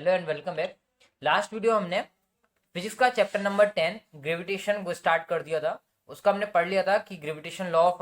Hello and welcome back. Last video हमने physics का chapter number 10 gravitation को start कर दिया था। उसका हमने पढ़ लिया था कि ग्रेविटेशन लॉ ऑफ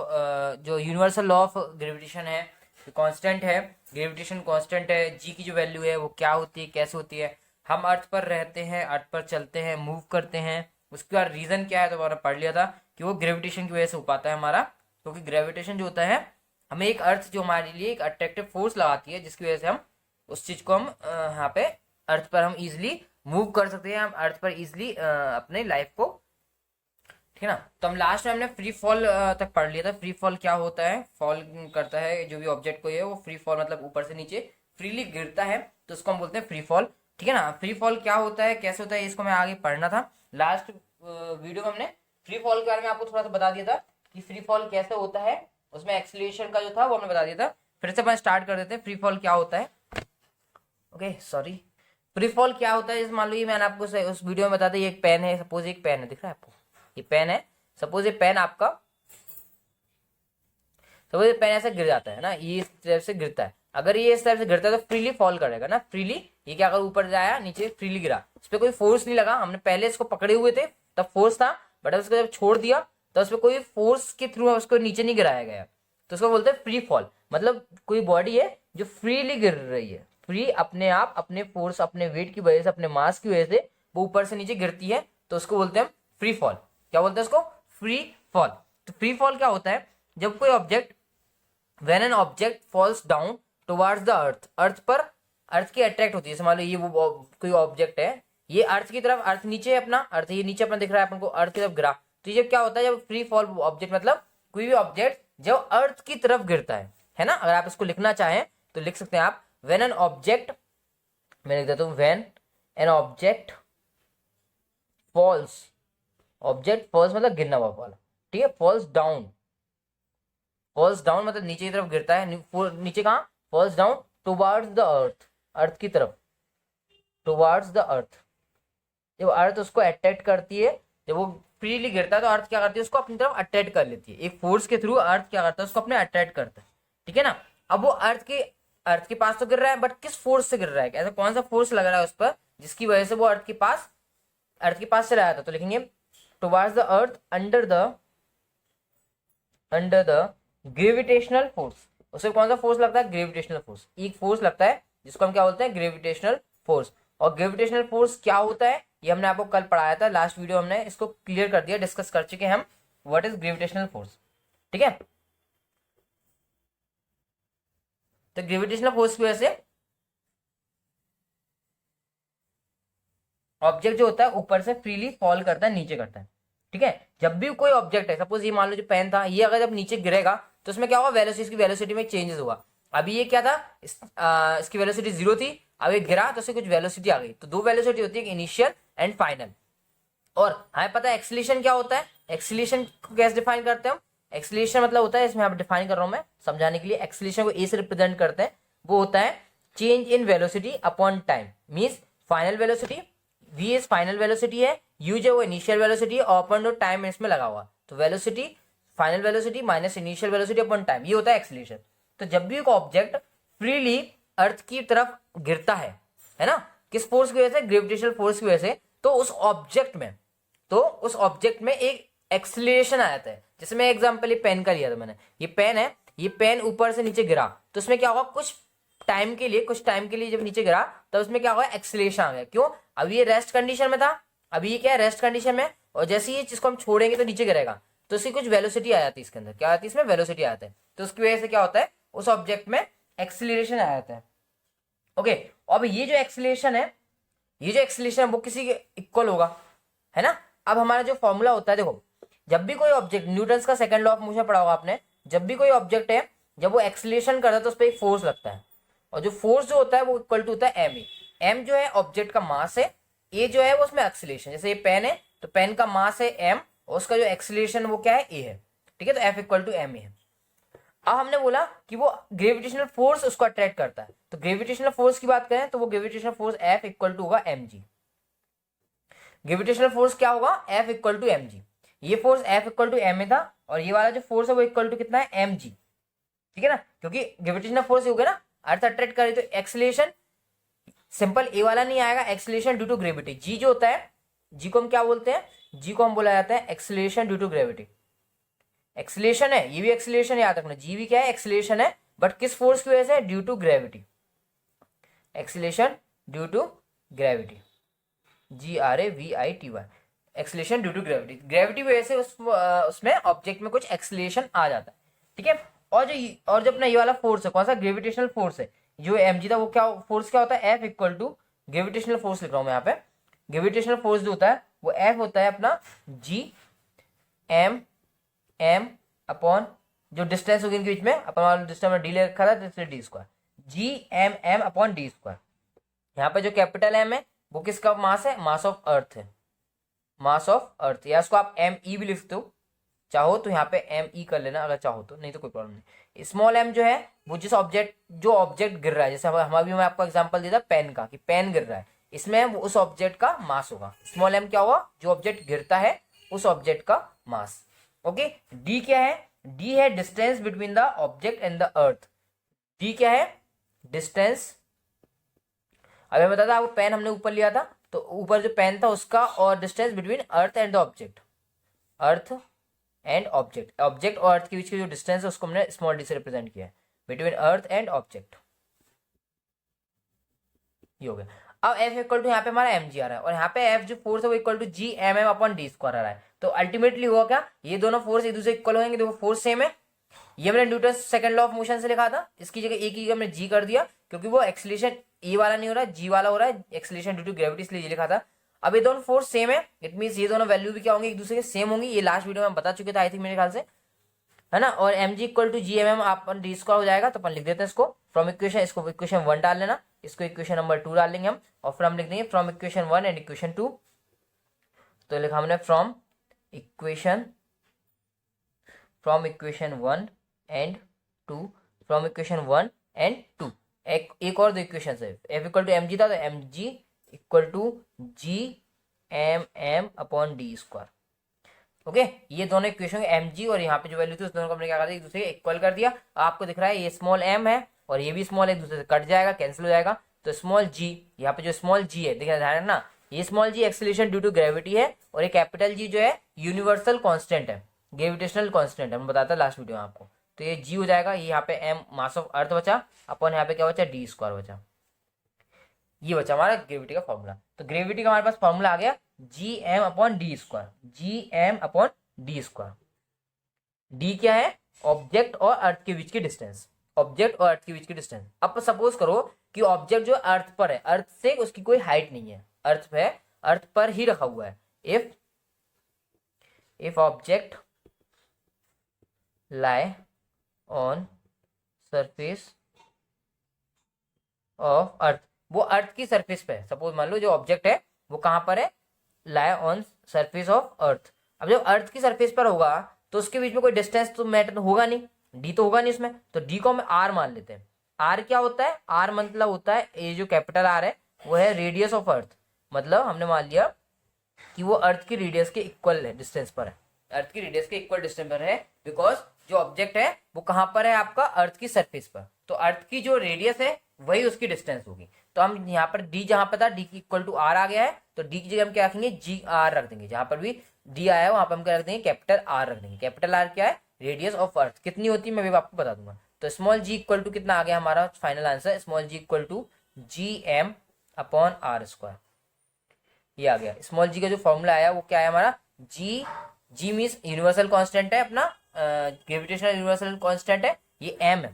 जो यूनिवर्सल लॉ ऑफ ग्रेविटेशन है, कांस्टेंट है, ग्रेविटेशन कांस्टेंट है, जी की जो वैल्यू है वो क्या होती है, कैसे होती है। हम अर्थ पर रहते हैं, अर्थ पर चलते हैं, मूव करते हैं, उसके बाद रीजन क्या है तो हमने पढ़ लिया था कि वो ग्रेविटेशन की वजह से हो पाता है हमारा, क्योंकि ग्रेविटेशन जो होता है हमें एक अर्थ जो हमारे लिए एक अट्रैक्टिव फोर्स लगाती है, जिसकी वजह से हम उस चीज को हम यहाँ पे अर्थ पर हम इजिली मूव कर सकते हैं, हम अर्थ पर इजिली अपने लाइफ को, ठीक है ना। तो हम लास्ट में हमने फ्री फॉल तक पढ़ लिया था। फ्री फॉल क्या होता है, फॉल करता है जो भी ऑब्जेक्ट को है वो फ्री फॉल मतलब ऊपर से नीचे फ्रीली गिरता है, तो उसको हम बोलते हैं फ्री फॉल, ठीक है ना। फ्री फॉल क्या होता है, कैसे होता है, इसको मैं आगे पढ़ना था। लास्ट वीडियो में हमने फ्री फॉल के बारे में आपको थोड़ा सा बता दिया था कि फ्री फॉल कैसे होता है, उसमें एक्सीलरेशन का जो था वो हमने बता दिया था। फिर से अपन स्टार्ट कर देते हैं, फ्री फॉल क्या होता है। ओके सॉरी, फ्री फॉल क्या होता है, जैसे मान लो ये मैंने आपको उस वीडियो में बता दिया, ये एक पेन है, सपोज एक पेन है, दिख रहा है आपको, ये पेन है, सपोज ये पेन आपका, सपोज ये पेन ऐसे गिर जाता है ना, ये इस तरह से गिरता है, अगर ये इस तरह से गिरता है तो फ्रीली फॉल करेगा ना, फ्रीली। ये क्या, अगर ऊपर जाया नीचे फ्रीली गिरा, इस पर कोई फोर्स नहीं लगा, हमने पहले इसको पकड़े हुए थे तब फोर्स था, बट उसको जब छोड़ दिया तो उस पर कोई फोर्स के थ्रू उसको नीचे नहीं गिराया गया, तो उसको बोलते हैं फ्री फॉल। मतलब कोई बॉडी है जो फ्रीली गिर रही है, फ्री अपने आप, अपने फोर्स, अपने वेट की वजह से, अपने मास की वजह से वो ऊपर से नीचे गिरती है, तो उसको बोलते हैं फ्री फॉल। क्या बोलते हैं उसको, फ्री फॉल। तो फ्री फॉल क्या होता है, जब कोई object, when an object falls down towards the earth, earth पर, अर्थ की अट्रैक्ट होती है, जैसे मान लो ये वो कोई ऑब्जेक्ट है, ये अर्थ की तरफ, अर्थ नीचे है अपना, अर्थ ये नीचे अपना दिख रहा है अपन को, अर्थ की तरफ गिरा, तो ये जब क्या होता है, जब फ्री फॉल ऑब्जेक्ट मतलब कोई भी ऑब्जेक्ट जब अर्थ की तरफ गिरता है ना। अगर आप इसको लिखना चाहें तो लिख सकते हैं आप, व्हेन एन ऑब्जेक्ट, मैं लिख देता हूं, when an object falls, object falls मतलब गिरना हुआ वाला, ठीक है, फॉल्स डाउन, फॉल्स डाउन मतलब नीचे की तरफ गिरता है, नीचे कहाँ, falls down towards the earth, earth की तरफ, टुवर्ड्स द अर्थ। जब अर्थ उसको अट्रैक्ट करती है, जब वो फ्रीली गिरता है तो अर्थ क्या करती है, उसको अपनी तरफ अट्रैक्ट कर लेती है, एक फोर्स के थ्रू अर्थ क्या करता है, उसको अपने अट्रैक्ट करता है, ठीक है ना। अब वो अर्थ के पास तो गिर रहा है, बट किस फोर्स से गिर रहा है, ऐसा कौन सा फोर्स लग रहा है उस पर जिसकी वजह से वो अर्थ के पास से रहा था, तो लिखेंगे towards the earth under the gravitational force. उससे कौन सा फोर्स लगता है, ग्रेविटेशनल फोर्स, एक फोर्स लगता है जिसको हम क्या बोलते हैं, ग्रेविटेशनल फोर्स। और ग्रेविटेशनल फोर्स क्या होता है ये हमने आपको कल पढ़ाया था, लास्ट वीडियो हमने इसको क्लियर कर दिया, डिस्कस कर चुके हैं हम, व्हाट इज ग्रेविटेशनल फोर्स, ठीक है। तो ग्रेविटेशनल फोर्स की वजह से ऑब्जेक्ट जो होता है ऊपर से फ्रीली फॉल करता है, नीचे करता है, ठीक है। जब भी कोई ऑब्जेक्ट है, सपोज ये मान लो जो पेन था, ये अगर जब नीचे गिरेगा तो उसमें क्या होगा, वेलोसिटी, इसकी वेलोसिटी में चेंजेस हुआ। अभी ये क्या था, इसकी वेलोसिटी 0 थी, अब ये गिरा तो उससे कुछ वेलोसिटी आ गई, तो दो वेलोसिटी होती है, इनिशियल एंड फाइनल। और हमें पता है एक्सीलरेशन क्या होता है, एक्सीलरेशन को कैसे डिफाइन करते हैं हम, एक्सीलरेशन मतलब होता है, इसमें आप डिफाइन कर रहा हूं मैं समझाने के लिए, एक्सीलरेशन को ए से रिप्रेजेंट करते हैं, वो होता है change in velocity upon time, means final velocity, v is final velocity है, u जो वो इनिशियल वेलोसिटी है, और अपॉन जो टाइम इसमें लगा हुआ, तो velocity, final velocity minus initial velocity upon time, ये होता है एक्सीलरेशन। तो जब भी एक ऑब्जेक्ट फ्रीली अर्थ की तरफ गिरता है ना, किस फोर्स की वजह से, ग्रेविटेशनल फोर्स की वजह से, तो उस ऑब्जेक्ट में एक एक्सीलरेशन आ जाता है। जैसे मैं एग्जांपल ये पेन का लिया था मैंने, ये पेन है, ये पेन ऊपर से नीचे गिरा, तो उसमें क्या होगा, कुछ टाइम के लिए जब नीचे गिरा तो उसमें क्या होगा, एक्सीलरेशन आ गया। क्यों, अभी ये रेस्ट कंडीशन में था, अभी ये क्या है, रेस्ट कंडीशन में, और जैसे ही जिसको हम छोड़ेंगे तो नीचे गिरेगा, तो उसकी कुछ वेलोसिटी आ जाती है, इसके अंदर क्या आती है, इसमें वेलोसिटी आ जाता है, तो उसकी वजह से क्या होता है, उस ऑब्जेक्ट में एक्सीलरेशन आ जाता है। ओके, अब ये जो एक्सीलरेशन है वो किसी के इक्वल होगा, है ना। अब हमारा जो फॉर्मूला होता है, देखो, जब भी कोई ऑब्जेक्ट, न्यूटन का सेकंड लॉ ऑफ मोशन पढ़ा होगा आपने, जब भी कोई ऑब्जेक्ट है, जब वो एक्सीलरेशन करता है तो उस पर एक फोर्स लगता है, और जो फोर्स जो होता है वो इक्वल टू होता है एम। एम जो है ऑब्जेक्ट का मास है, ए जो है वो उसमें एक्सीलरेशन, जैसे ये पेन है तो पेन का मास है एम, और उसका जो एक्सीलरेशन वो क्या है, ए है, ठीक है, तो एफ इक्वल टू एम है। अब हमने बोला कि वो ग्रेविटेशनल फोर्स उसको अट्रैक्ट करता है, तो ग्रेविटेशनल फोर्स की बात करें तो वो gravitational force F equal to होगा एम जी। ग्रेविटेशनल फोर्स क्या होगा, F equal to M G. ये force F equal to M में था, और ये वाला जो फोर्स है वो इक्वल टू कितना है, एम जी, ठीक है ना, क्योंकि ग्रेविटेशनल फोर्स हो गया ना, अर्थ अट्रैक्ट करे तो एक्सीलरेशन सिंपल ए वाला नहीं आएगा, एक्सेलरेशन ड्यू टू ग्रेविटी। जी जो होता है, जी को हम क्या बोलते हैं, जी को हम बोला जाता है acceleration due to gravity. Acceleration है, ये भी एक्सेलरेशन याद रखना, जी भी क्या है, एक्सेलरेशन है, बट किस फोर्स की वजह से, due to gravity. Acceleration due to gravity, GRAVITY, acceleration due to gravity. Gravity की वजह से उसमें ऑब्जेक्ट में कुछ एक्सेलरेशन आ जाता है, ठीक है। और जो अपना ये वाला फोर्स है, कौन सा, ग्रेविटेशनल फोर्स है, जो mg था, वो क्या फोर्स क्या होता है, F equal to gravitational force लिख रहा हूं मैं यहाँ पे। ग्रेविटेशनल फोर्स जो होता है वो F होता है अपना GM अपॉन जो डिस्टेंस होगी इनके बीच में, अपन डिस्टेंस में डी ले रखा था, तो D square, GMM upon D square. यहाँ पे जो कैपिटल M है वो किसका मास है, मास ऑफ अर्थ है, मास ऑफ अर्थ, या इसको आप ME भी लिखते हो, चाहो तो यहाँ पे ME कर लेना अगर चाहो तो, नहीं तो कोई प्रॉब्लम नहीं। स्मॉल m जो है वो जिस ऑब्जेक्ट गिर रहा है, जैसे हमारी मैं आपको एग्जांपल दिया था पेन का, कि पेन गिर रहा है, इसमें वो उस ऑब्जेक्ट का मास होगा। स्मॉल m क्या हुआ, जो ऑब्जेक्ट गिरता है उस ऑब्जेक्ट का मास। ओके, d क्या है, d है distance between the object and the earth. d क्या है, डिस्टेंस। अभी मैं बताता, वो पेन हमने ऊपर लिया था, तो ऊपर जो पेन था उसका और distance between earth and the object, earth and object, object और अर्थ के बीच की जो डिस्टेंस है उसको हमने स्मॉल डी से रिप्रेजेंट किया है, बिटवीन अर्थ एंड ऑब्जेक्ट, ये हो गया। अब F इक्वल टू यहाँ पे हमारा mg आ रहा है, और यहाँ पे F जो फोर्स है वो equal to GMM upon D square आ रहा है। तो अल्टीमेटली हुआ क्या, ये दोनों फोर्स एक दूसरे इक्वल होंगे, देखो फोर्स सेम है। ये मैंने Newton second law of motion से लिखा था, इसकी जगह एक ही जगह मैंने जी कर दिया, क्योंकि वो एक्सेलरेशन ए वाला नहीं हो रहा है, जी वाला हो रहा है, एक्सेलरेशन ड्यू टू ग्रेविटी, इसलिए ये लिखा था। अब ये दोनों फोर्स सेम है, इट मींस ये दोनों वैल्यू भी क्या होंगे, एक दूसरे के सेम होंगी। ये लास्ट वीडियो में बता चुके थे आई थिंक मेरे ख्याल से, है ना। और mg equal to GMM upon d square हो जाएगा, तो अपन लिख देते हैं इसको फ्रॉम इक्वेशन, इसको इक्वेशन 1 डाल लेना, इसको इक्वेशन नंबर 2 डाल लेंगे हम, और फिर हम लिख देंगे फ्रॉम इक्वेशन 1 एंड इक्वेशन 2। तो लिखा हमने from equation 1 and 2, from equation 1 and 2। एक और दो इक्वेशन है, F इक्वल टू mg था, तो mg equal to GMM upon D square. Okay, ये दोनों इक्वेशन mg और यहाँ पे जो वैल्यू थी उस दोनों को हमने क्या कर दिया, एक दूसरे इक्वल कर दिया। आपको दिख रहा है ये स्मॉल m है और ये भी स्मॉल, एक दूसरे से कट जाएगा, कैंसिल हो जाएगा, तो स्मॉल g, यहाँ पे जो स्मॉल g है, देखिए ध्यान रखना, ये small g acceleration due to gravity है, और ये कैपिटल G जो है यूनिवर्सल कांस्टेंट है, ग्रेविटेशनल कांस्टेंट है, मैं बताता लास्ट वीडियो में आपको। तो ये g हो जाएगा, ये यहाँ पे m मास ऑफ अर्थ बचा, अपन यहाँ पे क्या बचा, डी स्क्वायर बचा, ये बचा हमारा ग्रेविटी का फॉर्मूला। तो ग्रेविटी का हमारे पास फॉर्मूला आ गया GM upon D square, GM upon D square. D क्या है, ऑब्जेक्ट और अर्थ के बीच की डिस्टेंस, ऑब्जेक्ट और अर्थ के बीच की डिस्टेंस। अब सपोज करो कि ऑब्जेक्ट जो अर्थ पर है, अर्थ से उसकी कोई हाइट नहीं है, अर्थ पर ही रखा हुआ है। If object lie on surface of earth, वो अर्थ की सरफेस पे है, सपोज मान लो जो ऑब्जेक्ट है वो कहां पर है, lie on surface of earth. अब जब अर्थ की सरफेस पर होगा तो उसके बीच में कोई डिस्टेंस तो मैटर होगा नहीं, डी तो होगा नहीं इसमें, तो डी को हम आर मान लेते हैं। आर क्या होता है, आर मतलब होता है, ये जो कैपिटल आर है वो है रेडियस ऑफ अर्थ, मतलब हमने मान लिया कि वो अर्थ की रेडियस के इक्वल है, डिस्टेंस पर है, अर्थ की रेडियस के इक्वल डिस्टेंस पर है, बिकॉज जो ऑब्जेक्ट है वो कहां पर है, आपका अर्थ की सरफेस पर, तो अर्थ की जो रेडियस है वही उसकी डिस्टेंस होगी। तो हम यहाँ पर डी जहां पर था, डी की इक्वल टू आर आ गया है, तो डी की जगह हम क्या रखेंगे, जी आर रख देंगे, जहां पर भी डी आया है वहां पर हम क्या रख देंगे, कैपिटल आर रख देंगे। कैपिटल आर क्या है, रेडियस ऑफ अर्थ, कितनी होती है मैं भी आपको बता दूंगा। तो स्मॉल जी इक्वल टू कितना आ गया हमारा final answer, small g equal to GM upon r square, ये आ गया। स्मॉल जी का जो फॉर्मूला आया वो क्या है हमारा, जी मीन्स यूनिवर्सल कांस्टेंट है अपना, ग्रेविटेशनल यूनिवर्सल कांस्टेंट है, ये m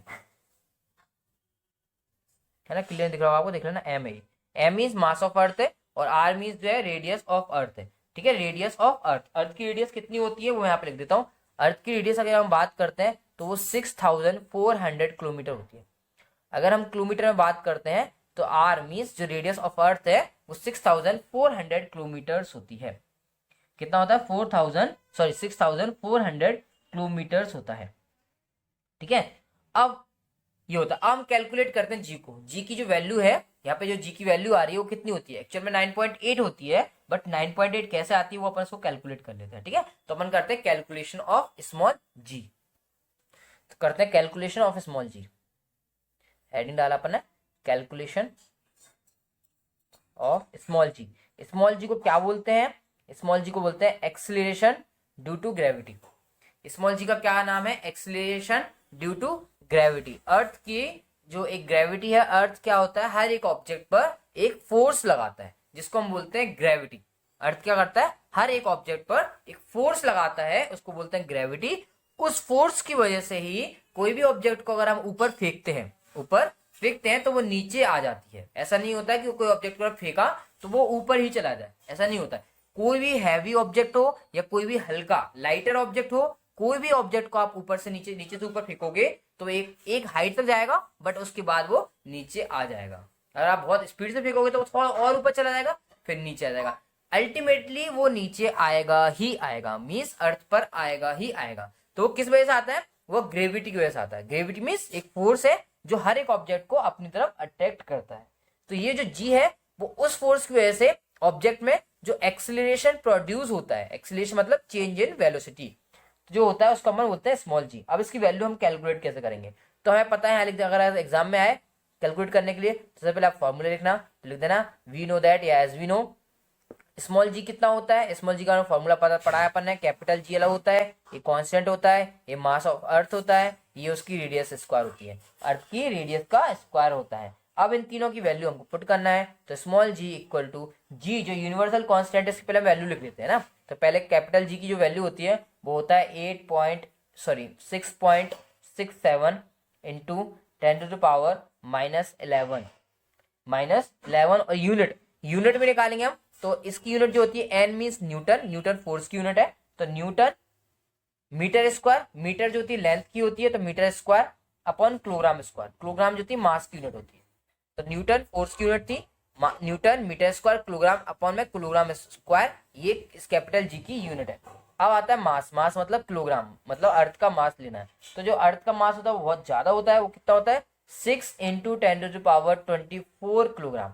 है ना, क्लियर दिख रहा होगा आपको, देख लेना m है, m means mass of earth है, और r मीन्स जो है रेडियस ऑफ अर्थ है, ठीक है। रेडियस ऑफ अर्थ, अर्थ की रेडियस कितनी होती है वो यहाँ पे लिख देता हूँ। अर्थ की रेडियस अगर हम बात करते हैं तो वो 6400 किलोमीटर होती है। अगर हम किलोमीटर में बात करते हैं तो r मीन्स जो रेडियस ऑफ अर्थ है वो 6400 किलोमीटर होती है। कितना होता है, 6400 किलोमीटर होता है, ठीक है। अब ये होता है, अब हम कैलकुलेट करते हैं जी को, जी की जो वैल्यू है यहाँ पे, जो जी की वैल्यू आ रही है वो कितनी होती है, एक्चुअल में 9.8 होती है, बट 9.8 कैसे आती है वो अपन इसको कैलकुलेट कर लेते हैं, ठीक है। तो अपन करते हैं कैलकुलेशन ऑफ स्मॉल जी, तो करते हैं calculation of small G, heading डाला अपन ने calculation of small G. Small G को क्या बोलते हैं? स्मॉल जी को बोलते हैं acceleration due to gravity. Small G का क्या नाम है? Acceleration due to gravity. Earth की जो एक ग्रेविटी है, अर्थ क्या होता है, हर एक ऑब्जेक्ट पर एक फोर्स लगाता है जिसको हम बोलते हैं ग्रेविटी। अर्थ क्या करता है? हर एक ऑब्जेक्ट पर एक फोर्स लगाता है, उसको बोलते हैं ग्रेविटी। उस फोर्स की वजह से ही कोई भी ऑब्जेक्ट को अगर हम ऊपर फेंकते हैं तो वो नीचे आ जाती है। ऐसा नहीं होता है कि कोई ऑब्जेक्ट को फेंका तो वो ऊपर ही चला जाए, ऐसा नहीं होता है। कोई भी हैवी ऑब्जेक्ट हो या कोई भी हल्का लाइटर ऑब्जेक्ट हो, कोई भी ऑब्जेक्ट को आप ऊपर से नीचे, नीचे से ऊपर फेंकोगे तो एक हाइट तक जाएगा, बट उसके बाद वो नीचे आ जाएगा। अगर आप बहुत स्पीड से फेंकोगे तो वो थोड़ा और ऊपर चला जाएगा, फिर नीचे आ जाएगा। अल्टीमेटली वो नीचे आएगा ही आएगा, मीन्स अर्थ पर आएगा ही आएगा। तो किस वजह से आता है? वो ग्रेविटी की वजह से आता है। ग्रेविटी मीन्स एक फोर्स है जो हर एक ऑब्जेक्ट को अपनी तरफ अट्रैक्ट करता है। तो ये जो जी है वो उस फोर्स की वजह से ऑब्जेक्ट में जो एक्सीलरेशन प्रोड्यूस होता है, एक्सीलरेशन मतलब चेंज इन वेलोसिटी जो होता है, उसका हम बोलते हैं स्मॉल जी। अब इसकी वैल्यू हम कैलकुलेट कैसे करेंगे? तो हमें पता है, अगर एग्जाम में आए कैलकुलेट करने के लिए तो सबसे पहले आप फॉर्मूला लिखना, तो लिख देना वी नो दैट या एज वी नो स्मॉल जी कितना होता है। स्मॉल जी का फॉर्मूला पढ़ा है अपन ने, कैपिटल जी अलग होता है, ये कांस्टेंट होता है, ये मास ऑफ अर्थ होता है, ये उसकी रेडियस स्क्वायर होती है, अर्थ की रेडियस का स्क्वायर होता है। अब इन तीनों की वैल्यू हमको पुट करना है, तो स्मॉल जी इक्वल टू जी जो यूनिवर्सल कांस्टेंट है इसकी पहले वैल्यू लिख लेते हैं ना। तो पहले कैपिटल जी की जो वैल्यू होती है वो होता है 6.67 इंटू 10⁻⁻11 -11 और यूनिट में निकालेंगे हम। तो इसकी यूनिट जो होती है N means Newton, Newton force की यूनिट है, तो न्यूटन मीटर स्क्वायर, मीटर जो होती है लेंथ की होती है, तो metre square upon kilogram square, kilogram जो होती है मास की यूनिट होती है। तो न्यूटन फोर्स की यूनिट थी, Newton metre square kilogram upon में किलोग्राम स्क्वायर, ये इस कैपिटल जी की यूनिट है। अब आता है मास, मास मतलब किलोग्राम, मतलब अर्थ का मास लेना है। तो जो अर्थ का मास होता है वो बहुत ज्यादा होता है, वो कितना होता है 6 इंटू 10⁻24 किलोग्राम।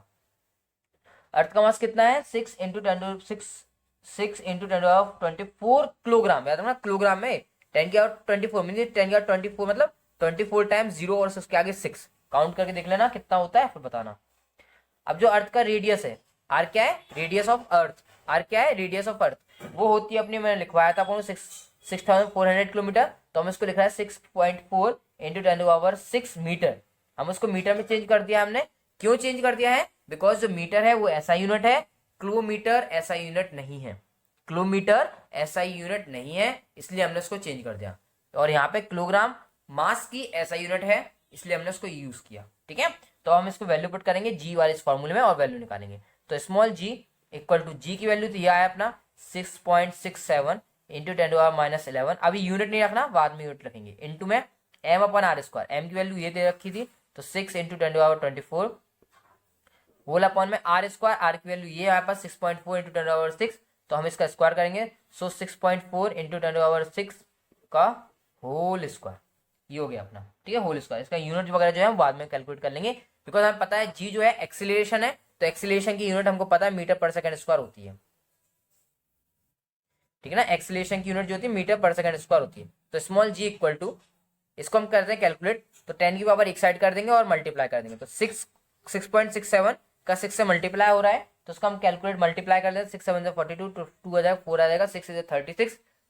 अर्थ का मास कितना है 6 इंटू 10⁻24 किलोग्राम। याद रखना किलोग्राम में 10⁻24 मीन 10⁻24 मतलब 24 टाइम्स 0 और उसके आगे 6 काउंट करके देख लेना कितना होता है, फिर बताना। अब जो अर्थ का रेडियस है, आर क्या है? Radius of earth. आर क्या है? Radius of earth. वो होती है अपनी, मैंने लिखवाया था आपको 6400 किलोमीटर, तो हम इसको लिख रहा है 6.4 इंटू 10⁻6 मीटर। हम उसको मीटर में चेंज कर दिया हमने। क्यों चेंज कर दिया है? बिकॉज जो मीटर है वो ऐसा यूनिट है, किलोमीटर ऐसा यूनिट नहीं है, किलोमीटर ऐसा यूनिट नहीं है, इसलिए हमने उसको चेंज कर दिया। और यहाँ पे किलोग्राम मास की ऐसा यूनिट है, इसलिए हमने उसको यूज किया। ठीक है, तो हम इसको वैल्यू पुट करेंगे जी वाले इस फॉर्मूले में और वैल्यू निकालेंगे। तो स्मॉल जी इक्वल टू जी की वैल्यू तो यह आया अपना 6.67 इंटू 10⁻11। अभी यूनिट नहीं रखना, बाद में यूनिट रखेंगे। इंटू में m upon r square, m की वैल्यू ये दे रखी थी, तो 6 इंटू 10⁻24 होल अपॉन में आर स्क्वायर, आर की वैल्यू ये हमारे पास 6.4 इंटू 10⁻6, तो हम इसका स्क्वायर करेंगे। सो 6.4 इंटू 10⁻6 का होल स्क्वायर, ये हो गया अपना। ठीक है, होल स्क्वायर। इसका यूनिट वगैरह जो है हम बाद में कैलकुलेट कर लेंगे, बिकॉज हमें पता है जी जो है एक्सीलरेशन है, तो एक्सीलरेशन की यूनिट हमको पता है मीटर पर सेकंड स्क्वायर होती है। ठीक है ना, एक्सीलरेशन की यूनिट जो होती है मीटर पर सेकंड स्क्वायर होती है। तो स्मॉल जी इक्वल टू, इसको हम करते हैं कैलकुलेट, तो 10 की पावर एक साइड कर देंगे और मल्टीप्लाई कर देंगे। तो 6.67 का 6 से मल्टीप्लाई हो रहा है, तो उसको हम कैलकुलेट मल्टीप्लाई कर लेते हैं। 6 7 से 42, 2 आ जाएगा, 4 आ जाएगा, 6 से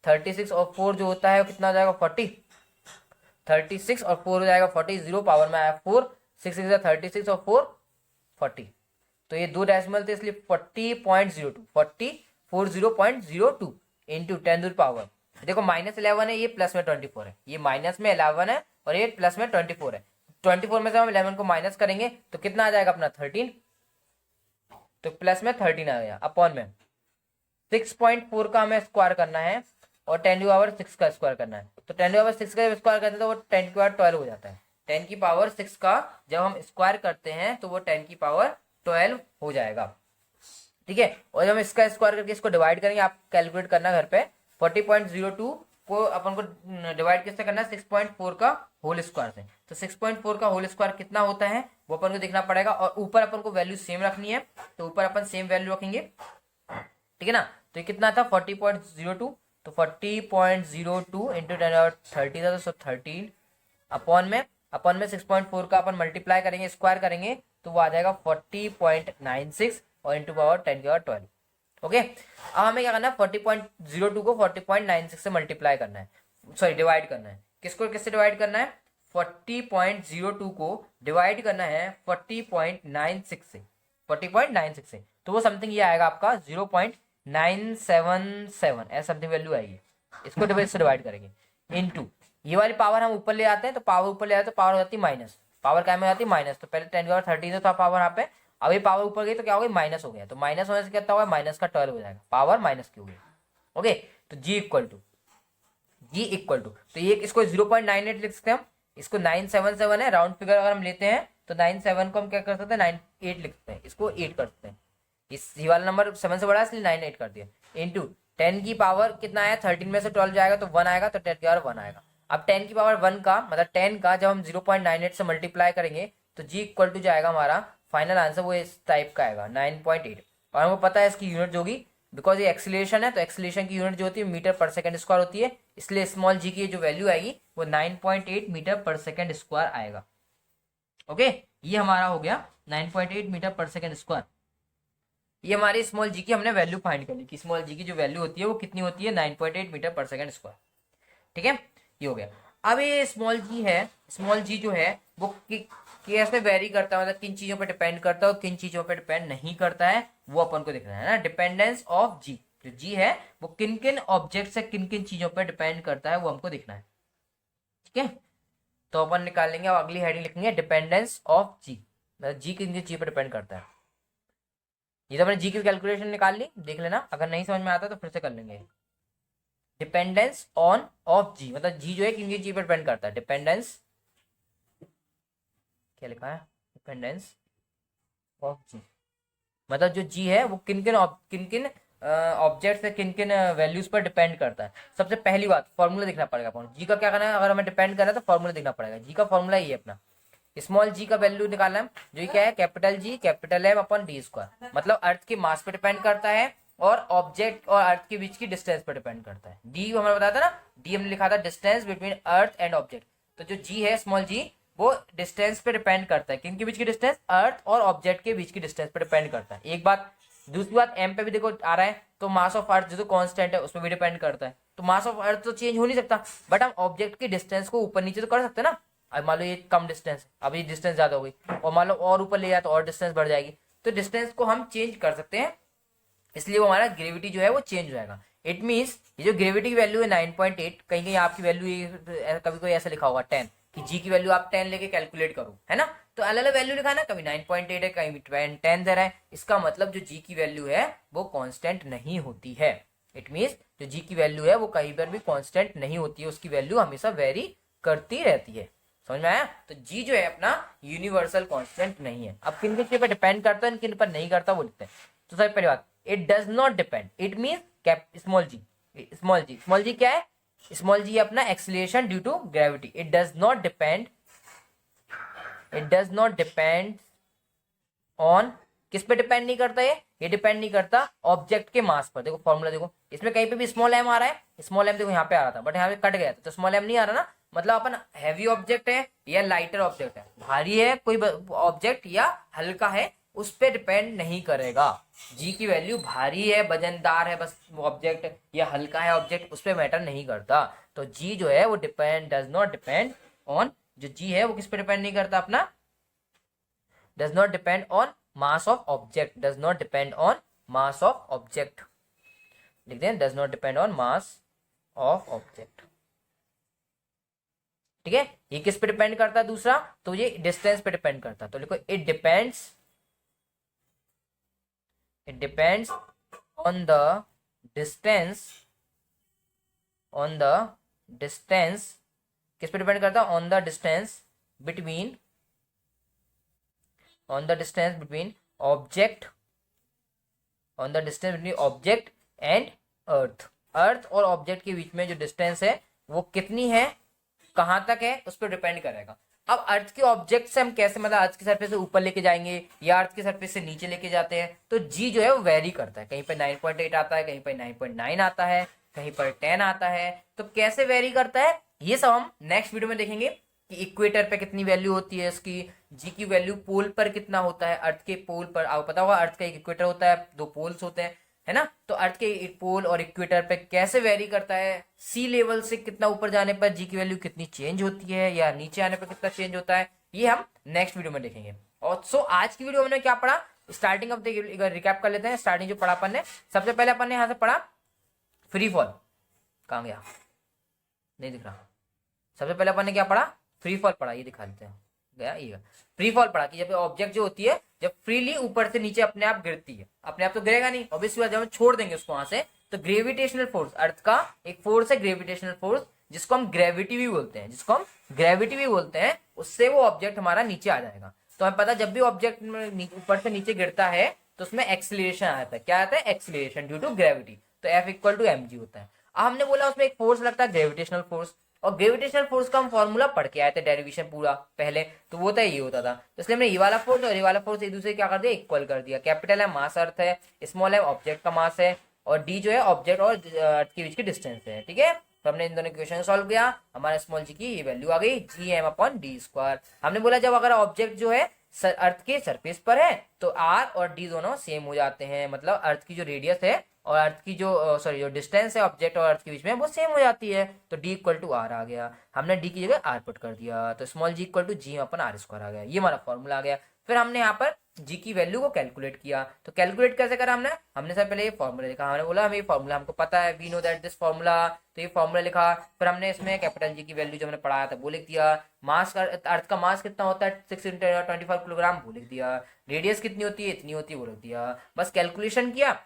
36 और 4 जो होता है वो कितना आ जाएगा 40, 36 और 4 हो जाएगा 40, 0 पावर में आया 4, 6 से 36 और 4 40, तो ये दो डेसिमल थे इसलिए 40.02 इंटू 10 पावर। देखो -11 है, ये प्लस में 24 है, ये माइनस में 11 है और ये प्लस में 24 है। 24 में से हम 11 को माइनस करेंगे तो कितना आ जाएगा अपना 13, तो प्लस में 13 आ गया अपॉन में 6.4 का हमें स्क्वायर करना है और 10⁻6 का स्क्वायर करना है। तो 10⁻6 का स्क्वायर करते हैं तो वो 10⁻12 हो जाता है। 10⁻6 का जब हम स्क्वायर करते हैं तो वो 10⁻12 हो जाएगा। ठीक है, और जब हम इसका स्क्वायर करके इसको डिवाइड करेंगे, आप कैलकुलेट करना घर पे, 40.02 को अपन को डिवाइड किससे करना है 6.4 का होल स्क्वायर से। तो 6.4 का होल स्क्वायर कितना होता है वो अपन को देखना पड़ेगा, और ऊपर अपन को वैल्यू सेम रखनी है, तो ऊपर अपन सेम वैल्यू रखेंगे। ठीक है ना, तो ये कितना था 40.02, तो 40.02 इंटू 10⁻30 था, तो 13 अपॉन में 6.4 का अपन मल्टीप्लाई करेंगे, स्क्वायर करेंगे, तो वो आ जाएगा 40.96 और इंटू पावर 10 की पावर 12। ओके, अब हमें क्या करना है, 40.02 को 40.96 से मल्टीप्लाई करना है, सॉरी डिवाइड करना है। किसको किससे डिवाइड करना है, 40.02 को डिवाइड करना है 40.96 से, 40.96 से, तो वो समथिंग ये आएगा आपका 0.977 ऐसा समथिंग वैल्यू आएगी। इसको से डिवाइड करेंगे इनटू ये वाली पावर हम ऊपर ले आते हैं, तो पावर ऊपर ले आते हैं तो पावर हो जाती है माइनस, पावर क्या में आती है माइनस, तो पहले 10 की पावर 13 था पावर यहाँ पे, अब ये पावर ऊपर गई तो क्या हो गई माइनस हो गया, तो माइनस होने से कितना होगा माइनस का 12 हो जाएगा, पावर माइनस की हो गई। ओके, तो जी इक्वल टू तो ये इसको 0.98 लिख सकते हैं हम, इसको 977 है राउंड फिगर अगर हम लेते हैं तो 97 को हम क्या कर सकते हैं 98 लिख सकते हैं, इसको 8 कर सकते हैं, इस वाला नंबर 7 से बड़ा इसलिए 98 कर दिया, इंटू 10 की पावर कितना आया 13 में से 12 जाएगा तो 1 आएगा, तो 10 की पावर 1 आएगा। अब 10 की पावर 1 का मतलब 10 का जब हम 0.98 से मल्टीप्लाई करेंगे तो जी इक्वल टू जाएगा हमारा फाइनल आंसर वो इस टाइप का आएगा 9.8, और हमको पता है इसकी यूनिट जो होगी, बिकॉज ये एक्सीलरेशन है तो एक्सीलरेशन की यूनिट जो होती है मीटर पर सेकंड स्क्वायर होती है, इसलिए स्मॉल जी की जो वैल्यू आएगी वो 9.8 मीटर पर सेकंड स्क्वायर आएगा। ओके, ये हमारा हो गया 9.8 मीटर पर सेकंड स्क्वायर। ये हमारी स्मॉल जी की हमने वैल्यू फाइंड कर ली कि स्मॉल जी की जो वैल्यू होती है वो कितनी होती है 9.8 मीटर पर सेकंड स्क्वायर। ठीक है, ये हो गया। अब ये स्मॉल जी है, स्मॉल जी जो है वो कैसे वेरी करता है, मतलब किन चीजों पर डिपेंड करता है और किन चीजों पर डिपेंड नहीं करता है, वो अपन को देखना है ना। डिपेंडेंस ऑफ जी, जो जी है वो किन किन ऑब्जेक्ट से किन किन चीजों पर डिपेंड करता है वो हमको देखना है। ठीक है, तो अपन निकाल लेंगे, अब अगली हेडिंग लिखेंगे डिपेंडेंस ऑफ जी, मतलब जी किन किन चीज पर डिपेंड करता है। ये तो अपने जी की कैलकुलेशन निकाल ली, देख लेना, अगर नहीं समझ में आता तो फिर से कर लेंगे। डिपेंडेंस ऑन ऑफ जी, मतलब जी जो है किन किन चीज पर डिपेंड करता है, डिपेंडेंस क्या लिखा है, डिपेंडेंस ऑफ जी, मतलब जो जी है वो किन किन ऑब्जेक्ट से किन किन वैल्यूज पर डिपेंड करता है। सबसे पहली बात फॉर्मूला देखना पड़ेगा अपन, जी का क्या करना है, अगर हमें डिपेंड करना है तो फॉर्मूला देखना पड़ेगा। जी का फॉर्मूला ये अपना स्मॉल जी का वैल्यू निकालना है, जो क्या है capital G capital M upon d square, मतलब अर्थ के मास पे डिपेंड करता है और ऑब्जेक्ट और अर्थ के बीच की डिस्टेंस पर डिपेंड करता है। डी हमें बताया था ना, डी हमने लिखा था distance between earth and object, तो जो जी है स्मॉल जी वो डिस्टेंस पे डिपेंड करता है, किनके बीच की डिस्टेंस, अर्थ और ऑब्जेक्ट के बीच की डिस्टेंस पे डिपेंड करता है। एक बात, दूसरी बात एम पे भी देखो आ रहा है, तो मास ऑफ अर्थ जो कांस्टेंट है उस पर भी डिपेंड करता है, तो मास ऑफ अर्थ तो चेंज हो नहीं सकता, बट हम ऑब्जेक्ट की डिस्टेंस को ऊपर नीचे तो कर सकते हैं ना। अब मान लो ये कम डिस्टेंस, अब ये डिस्टेंस ज्यादा हो गई और मान लो और ऊपर ले जाए तो और डिस्टेंस बढ़ जाएगी, तो डिस्टेंस को हम चेंज कर सकते हैं, इसलिए वो हमारा ग्रेविटी जो है वो चेंज हो जाएगा। इट मीन्स ये जो ग्रेविटी की वैल्यू है 9.8, कहीं कहीं आपकी वैल्यू कभी कोई ऐसा लिखा होगा 10 कि जी की वैल्यू आप 10 लेके कैलकुलेट करो, है ना, तो अलग अलग वैल्यू लिखा ना, कभी 9.8 है कहीं 10 दे रहा है, इसका मतलब जो जी की वैल्यू है वो कांस्टेंट नहीं होती है। इट मीन्स जो जी की वैल्यू है वो कहीं पर भी कांस्टेंट नहीं होती है, उसकी वैल्यू हमेशा वेरी करती रहती है। समझ में आया, तो जी जो है अपना यूनिवर्सल कांस्टेंट नहीं है। अब किन किन चीज पर डिपेंड करता है किन पर नहीं करता वो लिखते हैं। तो सबसे पहली बात, it does not depend, it means small G, small G क्या है, स्मॉल जी अपना acceleration due to gravity. It does not depend on, किस पे डिपेंड नहीं करता, ये डिपेंड नहीं करता ऑब्जेक्ट के मास पर। देखो फॉर्मूला देखो, इसमें कहीं पे भी स्मॉल एम आ रहा है, स्मॉल एम देखो यहाँ पे आ रहा था बट यहाँ पे कट गया था, तो स्मॉल एम नहीं आ रहा ना, मतलब अपन हैवी ऑब्जेक्ट है या लाइटर ऑब्जेक्ट है, भारी है कोई ऑब्जेक्ट या हल्का है, उस पर डिपेंड नहीं करेगा। जी की वैल्यू भारी है वजनदार है बस ऑब्जेक्ट, या हल्का है ऑब्जेक्ट, उस पर मैटर नहीं करता। तो जी जो है वो डज नॉट डिपेंड ऑन, जो जी है वो किस पे डिपेंड नहीं करता अपना, does not depend on mass of object, does not depend on mass of object, लिख दें does not depend on mass of object. ठीक है, ये किस पे डिपेंड करता है दूसरा, तो ये डिस्टेंस पे डिपेंड करता है, तो लिखो it depends on the distance, किस पे डिपेंड करता है, on the distance between object and earth और ऑब्जेक्ट के बीच में जो डिस्टेंस है वो कितनी है, कहां तक है, उस पर डिपेंड करेगा। अब अर्थ के ऑब्जेक्ट से हम कैसे, मतलब अर्थ की सरफेस से ऊपर लेके जाएंगे या अर्थ की सरफेस से नीचे लेके जाते हैं, तो जी जो है वो वेरी करता है, कहीं पर 9.8 आता है, कहीं पर 9.9 आता है, कहीं पर 10 आता है, तो कैसे वेरी करता है ये सब हम नेक्स्ट वीडियो में देखेंगे। कि इक्वेटर पे कितनी वैल्यू होती है इसकी, जी की वैल्यू पोल पर कितना होता है, अर्थ के पोल पर। आपको पता होगा अर्थ का एक इक्वेटर होता है, 2 पोल्स होते हैं, है ना। तो अर्थ के एक पोल और इक्वेटर पे कैसे वेरी करता है, सी लेवल से कितना ऊपर जाने पर जी की वैल्यू कितनी चेंज होती है, या नीचे आने पर कितना चेंज होता है, ये हम नेक्स्ट वीडियो में देखेंगे। और सो आज की वीडियो में हमने क्या पढ़ा, स्टार्टिंग ऑफ द रिकैप कर लेते हैं। स्टार्टिंग जो पढ़ा अपन ने, सबसे पहले अपन ने यहां से पढ़ा फ्री फॉल, कहां गया, नहीं दिख रहा। सबसे पहले अपन ने क्या पढ़ा, फ्री फॉल पढ़ा, ये दिखा देते हैं, गया ये फ्री फॉल पढ़ा कि जब ऑब्जेक्ट जो होती है जब फ्रीली ऊपर से नीचे अपने आप गिरती है, अपने आप तो गिरेगा नहीं ऑब्वियसली, जब हम छोड़ देंगे उसको वहां से, तो ग्रेविटेशनल फोर्स, अर्थ का एक फोर्स है ग्रेविटेशनल फोर्स, जिसको हम ग्रेविटी भी बोलते हैं, जिसको हम ग्रेविटी भी बोलते हैं, उससे वो ऑब्जेक्ट हमारा नीचे आ जाएगा। तो हमें पता जब भी ऑब्जेक्ट ऊपर से नीचे गिरता है तो उसमें एक्सीलरेशन आता है, क्या आता है, एक्सीलरेशन ड्यू टू ग्रेविटी, तो F=mg होता है। अब हमने बोला उसमें एक फोर्स लगता है ग्रेविटेशनल फोर्स, और ग्रेविटेशनल फोर्स का हम फॉर्मूला पढ़ के आए थे डेरिवेशन पूरा पहले, तो वो था ये होता था। तो इसलिए हमने ये वाला फोर्स और ये वाला फोर्स एक दूसरे क्या कर दिया, इक्वल कर दिया। कैपिटल है मास अर्थ है, स्मॉल है ऑब्जेक्ट का मास है, और डी जो है ऑब्जेक्ट और अर्थ के बीच की डिस्टेंस है, ठीक है। तो हमने इन दोनों इक्वेशन सॉल्व किया, हमारा स्मॉल जी की ये वैल्यू आ गई Gm/d²। हमने बोला जब अगर ऑब्जेक्ट जो है अर्थ के सरफेस पर है तो आर और डी दोनों सेम हो जाते हैं, मतलब अर्थ की जो रेडियस है और अर्थ की जो जो डिस्टेंस है ऑब्जेक्ट और अर्थ के बीच में वो सेम हो जाती है, तो D=r आ गया। हमने D की जगह r पुट कर दिया, तो स्मॉल G=Gm/r² आ गया, ये हमारा फॉर्मूला आ गया। फिर हमने यहाँ पर G की वैल्यू को कैलकुलेट किया, तो कैलकुलेट कैसे करा हमने सबसे पहले ये फॉर्मूला लिखा, हमने बोला हमें ये फॉर्मूला हमको पता है, we know that this formula, तो ये फॉर्मूला लिखा। फिर हमने इसमें कैपिटल G की वैल्यू जो हमने पढ़ाया था वो लिख दिया, मास का अर्थ का मास कितना होता है 6 × 10⁻⁵ किलोग्राम वो लिख दिया, रेडियस कितनी होती है इतनी होती है वो लिख दिया, बस कैलकुलेशन किया।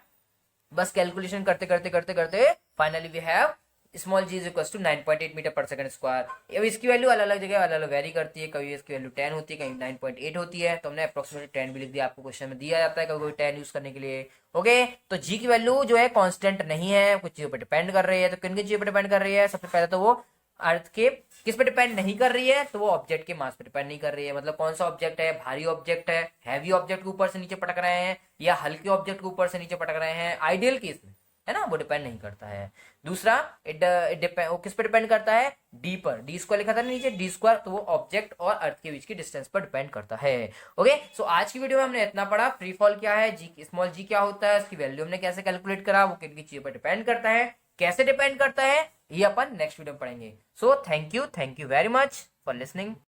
बस कैलकुलेशन करते करते करते करते finally we have small g is equal to 9.8 metre per second square. अब इसकी वैल्यू अलग अलग जगह अलग अलग वेरी करती है, कभी इसकी वैल्यू 10 होती है, कहीं 9.8 होती है, तो हमने अप्रोक्सीमेटली 10 भी लिख दिया, आपको क्वेश्चन में दिया जाता है कभी कोई 10 यूज करने के लिए। ओके, तो जी की वैल्यू जो है कांस्टेंट नहीं है, कुछ चीजों पर डिपेंड कर रही है, तो किन किन चीजों पर डिपेंड कर रही है, सबसे पहले तो वो अर्थ के किस पे डिपेंड नहीं कर रही है, तो वो ऑब्जेक्ट के मास पे डिपेंड नहीं कर रही है। मतलब कौन सा ऑब्जेक्ट है, भारी ऑब्जेक्ट है, हैवी ऑब्जेक्ट के ऊपर से नीचे पटक रहे हैं, या हल्के ऑब्जेक्ट के ऊपर से नीचे पटक रहे हैं, आइडियल केस में, है ना, वो डिपेंड नहीं करता है। दूसरा वो किस पे डिपेंड करता है, डी पर, D² लिखा था ना नीचे, D², तो वो ऑब्जेक्ट और अर्थ के बीच की डिस्टेंस पर डिपेंड करता है। ओके, सो आज की वीडियो में हमने इतना पढ़ा, फ्री फॉल क्या है, जी स्मॉल जी क्या होता है, उसकी वैल्यू हमने कैसे कैलकुलेट करा, वो किन किन चीजों पर डिपेंड करता है, कैसे डिपेंड करता है, ये अपन नेक्स्ट वीडियो में पढ़ेंगे। So thank you very much for listening.